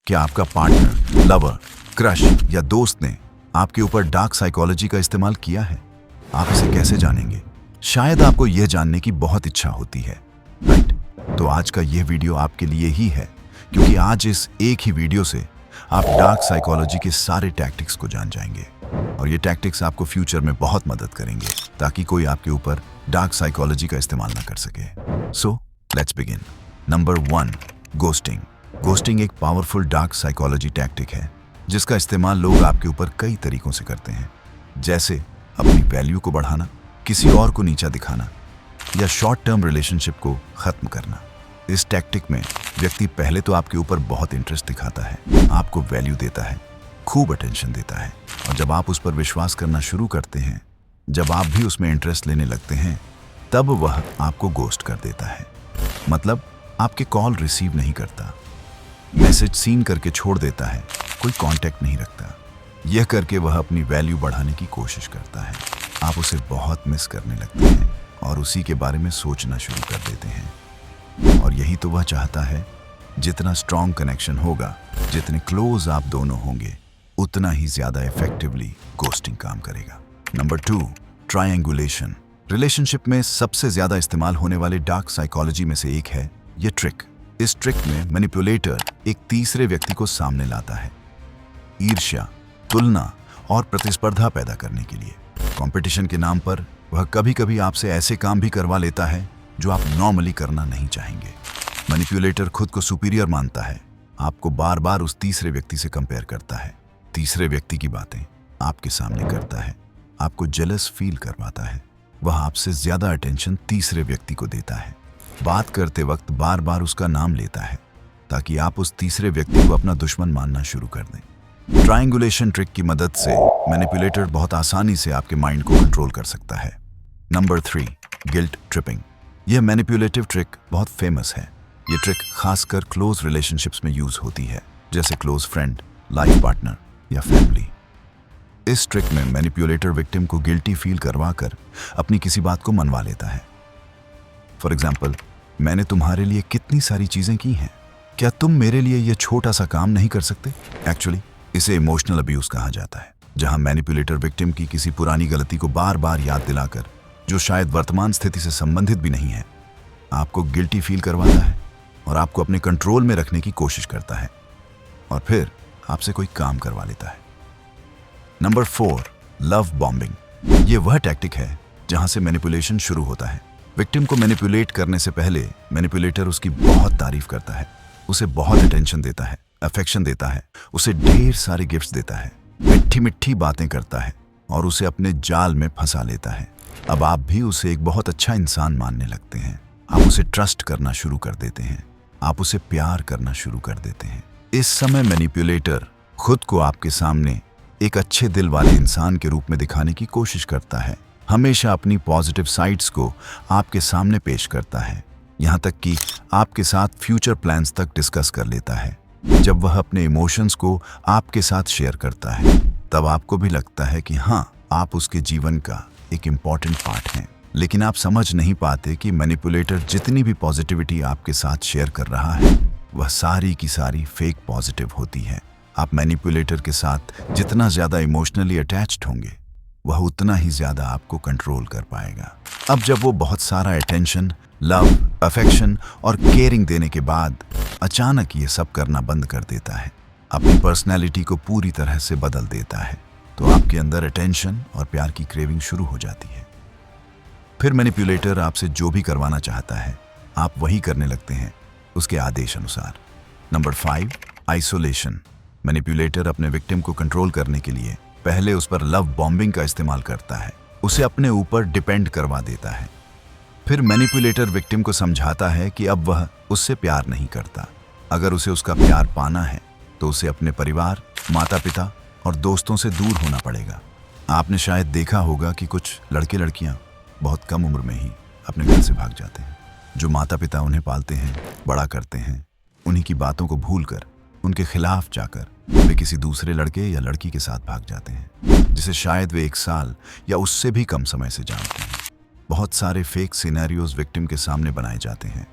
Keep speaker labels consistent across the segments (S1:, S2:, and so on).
S1: क्या आपका partner, lover, crush या दोस्त ने आपके ऊपर डार्क साइकोलॉजी का इस्तेमाल किया है? आप इसे कैसे जानेंगे? शायद आपको यह जानने की बहुत इच्छा होती है, राइट? तो आज का यह वीडियो आपके लिए ही है, क्योंकि आज इस एक ही वीडियो से आप डार्क साइकोलॉजी के सारे टैक्टिक्स को जान जाएंगे और ये टैक्टिक्स आपको फ्यूचर में बहुत मदद करेंगे ताकि कोई आपके ऊपर डार्क साइकोलॉजी का इस्तेमाल ना कर सके। So let's begin. Number 1, ghosting. Ghosting एक पावरफुल डार्क साइकोलॉजी टैक्टिक है जिसका इस्तेमाल लोग आपके ऊपर कई तरीकों से करते हैं, जैसे अपनी वैल्यू को बढ़ाना, किसी और को नीचा दिखाना या शॉर्ट टर्म रिलेशनशिप को खत्म करना। इस टैक्टिक में व्यक्ति पहले तो आपके ऊपर बहुत इंटरेस्ट दिखाता है, आपको वैल्यू देता है, खूब अटेंशन देता है, और जब आप उस पर विश्वास करना शुरू करते हैं, जब आप भी उसमें इंटरेस्ट लेने लगते हैं, तब वह आपको गोस्ट कर देता है। मतलब आपके कॉल रिसीव नहीं करता, मैसेज सीन करके छोड़ देता है, कोई कांटेक्ट नहीं रखता। यह करके वह अपनी वैल्यू बढ़ाने की कोशिश करता है। आप उसे बहुत मिस करने लगते हैं और उसी के बारे में सोचना शुरू कर देते हैं। और यही तो वह चाहता है। जितना स्ट्रॉन्ग कनेक्शन होगा, जितने क्लोज आप दोनों होंगे, उतना ही ज्यादा इफेक्टिवली गोस्टिंग काम करेगा। Number 2, triangulation. रिलेशनशिप में सबसे ज्यादा इस्तेमाल होने वाले डार्क साइकोलॉजी में से एक है ये ट्रिक। इस ट्रिक में मैनिपुलेटर एक तीसरे व्यक्ति को सामने लाता है, ईर्ष्या, तुलना और प्रतिस्पर्धा पैदा करने के लिए। कंपटीशन के नाम पर वह कभी कभी आपसे ऐसे काम भी करवा लेता है जो आप नॉर्मली करना नहीं चाहेंगे। मैनिपुलेटर खुद को सुपीरियर मानता है, आपको बार बार उस तीसरे व्यक्ति से कंपेयर करता है, तीसरे व्यक्ति की बातें आपके सामने करता है, आपको जेलस फील करवाता है। वह आपसे ज्यादा अटेंशन तीसरे व्यक्ति को देता है, बात करते वक्त बार बार उसका नाम लेता है ताकि आप उस तीसरे व्यक्ति को अपना दुश्मन मानना शुरू कर दें। ट्रायंगुलेशन ट्रिक की मदद से मैनिपुलेटर बहुत आसानी से आपके माइंड को कंट्रोल कर सकता है। Number 3, guilt tripping. यह मैनिपुलेटिव ट्रिक बहुत फेमस है। यह ट्रिक खासकर क्लोज रिलेशनशिप्स में यूज होती है, जैसे क्लोज फ्रेंड, लाइफ पार्टनर या फैमिली। इस ट्रिक में मैनिपुलेटर विक्टिम को गिल्टी फील करवाकर अपनी किसी बात को मनवा लेता है। फॉर एग्जाम्पल, मैंने तुम्हारे लिए कितनी सारी चीजें की हैं, क्या तुम मेरे लिए यह छोटा सा काम नहीं कर सकते? एक्चुअली इसे इमोशनल अब्यूज कहा जाता है, जहां मैनिपुलेटर विक्टिम की किसी पुरानी गलती को बार बार याद दिलाकर, जो शायद वर्तमान स्थिति से संबंधित भी नहीं है, आपको गिल्टी फील करवाता है और आपको अपने कंट्रोल में रखने की कोशिश करता है और फिर आपसे कोई काम करवा लेता है। Number 4, love bombing. ये वह टैक्टिक है जहां से मैनिपुलेशन शुरू होता है। विक्टिम को मैनिपुलेट करने से पहले मैनिपुलेटर उसकी बहुत तारीफ करता है, उसे बहुत अटेंशन देता है, अफेक्शन देता है, उसे ढेर सारे गिफ्ट्स देता है, मिट्टी मिट्टी बातें करता है और उसे अपने जाल में फंसा लेता है। अब आप भी उसे एक बहुत अच्छा इंसान मानने लगते हैं, आप उसे ट्रस्ट करना शुरू कर देते हैं, आप उसे प्यार करना शुरू कर देते हैं। इस समय मैनिपुलेटर खुद को आपके सामने एक अच्छे दिल वाले इंसान के रूप में दिखाने की कोशिश करता है, हमेशा अपनी पॉजिटिव साइड्स को आपके सामने पेश करता है, यहाँ तक कि आपके साथ फ्यूचर प्लान्स तक डिस्कस कर लेता है। जब वह अपने इमोशंस को आपके साथ शेयर करता है, तब आपको भी लगता है कि हाँ, आप उसके जीवन का एक इम्पॉर्टेंट पार्ट हैं। लेकिन आप समझ नहीं पाते कि मैनिपुलेटर जितनी भी पॉजिटिविटी आपके साथ शेयर कर रहा है, वह सारी की सारी फेक पॉजिटिव होती है। आप मैनिपुलेटर के साथ जितना ज्यादा इमोशनली अटैच्ड होंगे, वह उतना ही ज्यादा आपको कंट्रोल कर पाएगा। अब जब वो बहुत सारा अटेंशन, लव, अफेक्शन और केयरिंग देने के बाद अचानक ये सब करना बंद कर देता है, अपनी पर्सनैलिटी को पूरी तरह से बदल देता है, तो आपके अंदर अटेंशन और प्यार की क्रेविंग शुरू हो जाती है। फिर मैनिपुलेटर आपसे जो भी करवाना चाहता है, आप वही करने लगते हैं उसके आदेश अनुसार। Number 5, isolation. मैनिपुलेटर अपने विक्टिम को कंट्रोल करने के लिए पहले उस पर लव बॉम्बिंग का इस्तेमाल करता है, उसे अपने ऊपर डिपेंड करवा देता है। फिर मैनिपुलेटर विक्टिम को समझाता है कि अब वह उससे प्यार नहीं करता। अगर उसे उसका प्यार पाना है तो उसे अपने परिवार, माता पिता और दोस्तों से दूर होना पड़ेगा। आपने शायद देखा होगा कि कुछ लड़के लड़कियां बहुत कम उम्र में ही अपने घर से भाग जाते हैं। जो माता पिता उन्हें पालते हैं, बड़ा करते हैं, उन्हीं की बातों को भूलकर, उनके खिलाफ जाकर वे किसी दूसरे लड़के या लड़की के साथ भाग जाते हैं, जिसे शायद वे 1 साल या उससे भी कम समय से जानते हैं। बहुत सारे फेक सिनेरियोज विक्टिम के सामने बनाए जाते हैं,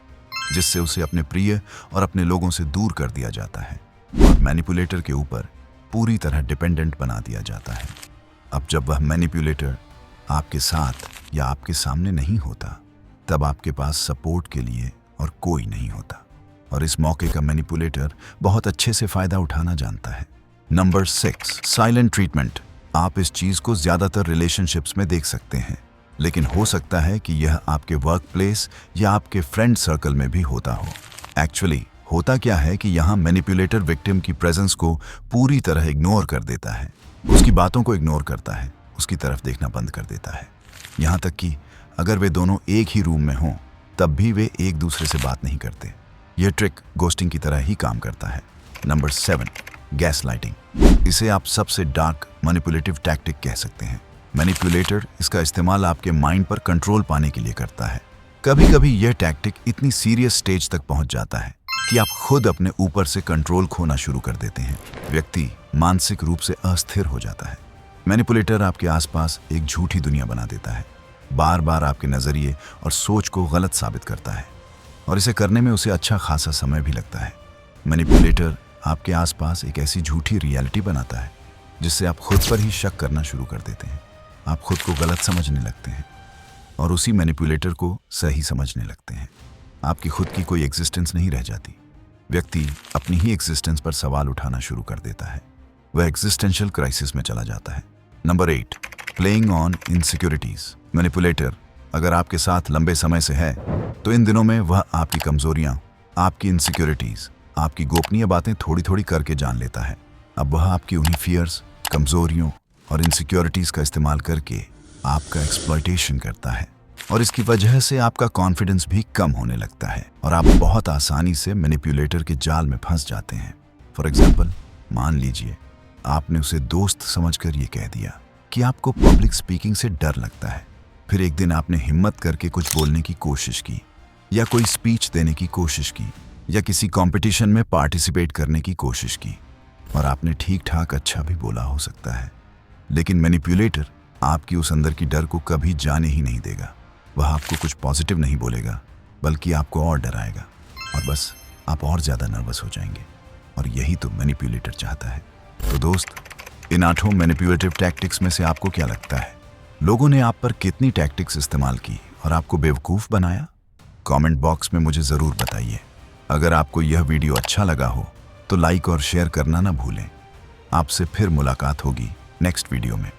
S1: जिससे उसे अपने प्रिय और अपने लोगों से दूर कर दिया जाता है। और मैनिपुलेटर के ऊपर पूरी तरह डिपेंडेंट बना दिया जाता है। अब जब वह मैनिपुलेटर आपके साथ या आपके सामने नहीं होता, तब आपके पास सपोर्ट के लिए और कोई नहीं होता, और इस मौके का मैनिपुलेटर बहुत अच्छे से फायदा उठाना जानता है। Number 6, silent treatment. आप इस चीज को ज्यादातर रिलेशनशिप्स में देख सकते हैं, लेकिन हो सकता है कि यह आपके वर्क प्लेस या आपके फ्रेंड सर्कल में भी होता हो। एक्चुअली होता क्या है कि यहाँ मैनिपुलेटर विक्टिम की प्रेजेंस को पूरी तरह इग्नोर कर देता है, उसकी बातों को इग्नोर करता है, उसकी तरफ देखना बंद कर देता है। यहाँ तक कि अगर वे दोनों एक ही रूम में हों तब भी वे एक दूसरे से बात नहीं करते। यह ट्रिक गोस्टिंग की तरह ही काम करता है। Number 7, gas lighting. इसे आप सबसे डार्क मैनिपुलेटिव टैक्टिक कह सकते हैं। मैनिपुलेटर इसका इस्तेमाल आपके माइंड पर कंट्रोल पाने के लिए करता है। कभी कभी यह टैक्टिक इतनी सीरियस स्टेज तक पहुंच जाता है कि आप खुद अपने ऊपर से कंट्रोल खोना शुरू कर देते हैं। व्यक्ति मानसिक रूप से अस्थिर हो जाता है। मैनिपुलेटर आपके आसपास एक झूठी दुनिया बना देता है, बार बार आपके नजरिए और सोच को गलत साबित करता है, और इसे करने में उसे अच्छा खासा समय भी लगता है। मैनिपुलेटर आपके आसपास एक ऐसी झूठी रियलिटी बनाता है जिससे आप खुद पर ही शक करना शुरू कर देते हैं। आप खुद को गलत समझने लगते हैं और उसी मैनिपुलेटर को सही समझने लगते हैं। आपकी खुद की कोई एग्जिस्टेंस नहीं रह जाती। व्यक्ति अपनी ही एग्जिस्टेंस पर सवाल उठाना शुरू कर देता है। वह एग्जिस्टेंशियल क्राइसिस में चला जाता है। Number 8, playing on insecurities. Manipulator अगर आपके साथ लंबे समय से है तो इन दिनों में वह आपकी कमजोरियां, आपकी इनसिक्योरिटीज, आपकी गोपनीय बातें थोड़ी थोड़ी करके जान लेता है। अब वह आपकी उन्हीं फियर्स, कमजोरियों और इनसिक्योरिटीज का इस्तेमाल करके आपका एक्सप्लॉयटेशन करता है, और इसकी वजह से आपका कॉन्फिडेंस भी कम होने लगता है और आप बहुत आसानी से मैनिपुलेटर के जाल में फंस जाते हैं। फॉर एग्जाम्पल, मान लीजिए आपने उसे दोस्त समझकर ये कह दिया कि आपको पब्लिक स्पीकिंग से डर लगता है। फिर एक दिन आपने हिम्मत करके कुछ बोलने की कोशिश की, या कोई स्पीच देने की कोशिश की, या किसी कंपटीशन में पार्टिसिपेट करने की कोशिश की, और आपने ठीक ठाक अच्छा भी बोला हो सकता है, लेकिन मैनिपुलेटर आपकी उस अंदर की डर को कभी जाने ही नहीं देगा। वह आपको कुछ पॉजिटिव नहीं बोलेगा, बल्कि आपको और डराएगा, और बस आप और ज्यादा नर्वस हो जाएंगे। और यही तो मैनिपुलेटर चाहता है। तो दोस्त, इन 8 मैनिपुलेटिव टैक्टिक्स में से आपको क्या लगता है? लोगों ने आप पर कितनी टैक्टिक्स इस्तेमाल की और आपको बेवकूफ बनाया? कमेंट बॉक्स में मुझे जरूर बताइए। अगर आपको यह वीडियो अच्छा लगा हो तो लाइक और शेयर करना ना भूलें। आपसे फिर मुलाकात होगी नेक्स्ट वीडियो में।